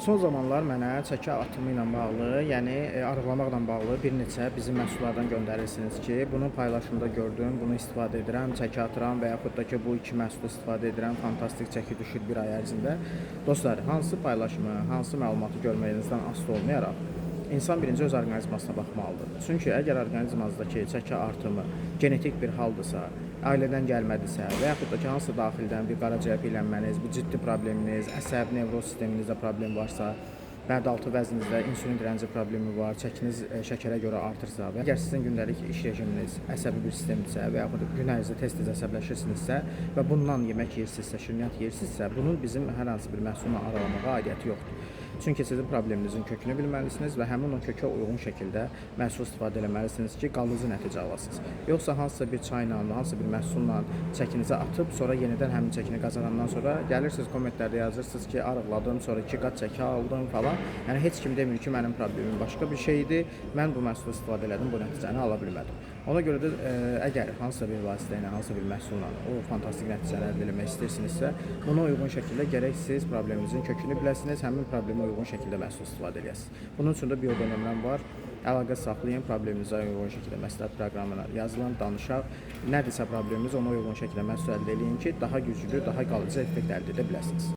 Son zamanlar mənə çəki artımı ilə bağlı, yəni arıqlamaqla bağlı bir neçə bizim məhsullardan göndərirsiniz ki, bunun paylaşımında gördüm, bunu istifadə edirəm, çəki atıram və yaxud da ki, bu iki məhsulu istifadə edirəm, fantastik çəki düşür bir ay ərzində. Dostlar, hansı paylaşımı, hansı məlumatı görməyinizdən asılı olmayaraq, İnsan birinci öz orqanizmasına baxmalıdır. Çünki əgər orqanizmanızdakı çəki artımı genetik bir haldısa, ailədən gəlmədisə və yaxud da ki, hansısa daxildən bir qaraciyər piyələnməniz, bir ciddi probleminiz, əsəb, nevroz sisteminizdə problem varsa, bədaltı vəzninizdə insülin direnci problemi var, çəkiniz şəkərə görə artırsa və əgər sizin gündəlik iş rejiminiz əsəbi bir sistemdirsə və yaxud da gün ərzində tez-tez əsəbləşirsinizsə və bundan yemək yeyirsinizsə, şirniyyat yeyirsinizsə, bunun bizim hər hansı bir məhsulla aralamağa aidiyyəti yoxdur. Çünki sizin probleminizin kökünü bilməlisiniz və həmin o kökə uyğun şəkildə məhsul istifadə etməlisiniz ki, qalıcı nəticə alasınız. Yoxsa hansısa bir çayla, hansısa bir məhsulla çəkinizi atıb, sonra yenidən həmin çəkini qazanandan sonra gəlirsiniz kommentlərdə yazırsınız ki, arıqladım, sonra 2 qat çəki aldım falan. Yəni heç kim demir ki, mənim problemim başqa bir şeydir. Mən bu məhsulu istifadə elədim, bu nəticəni ala bilmədim. Ona görə də əgər hansısa bir vasitə ilə, hansısa bir məhsulla o fantastik nəticələr əldə etmək istəyirsinizsə, buna uyğun şəkildə gərək siz probleminizin kökünü biləsiniz, həmin problemə uyğun şəkildə məhsul istifadə edəsiniz. Bunun üçün də biodönəmlər var. Əlaqə saxlayın, probleminizə uyğun şəkildə məsləhət proqramına yazılın, danışaq. Nədirsə probleminiz, ona uyğun şəkildə məhsul əldə edin ki, daha güclü, daha qalıcı effekt əldə edə biləsiniz.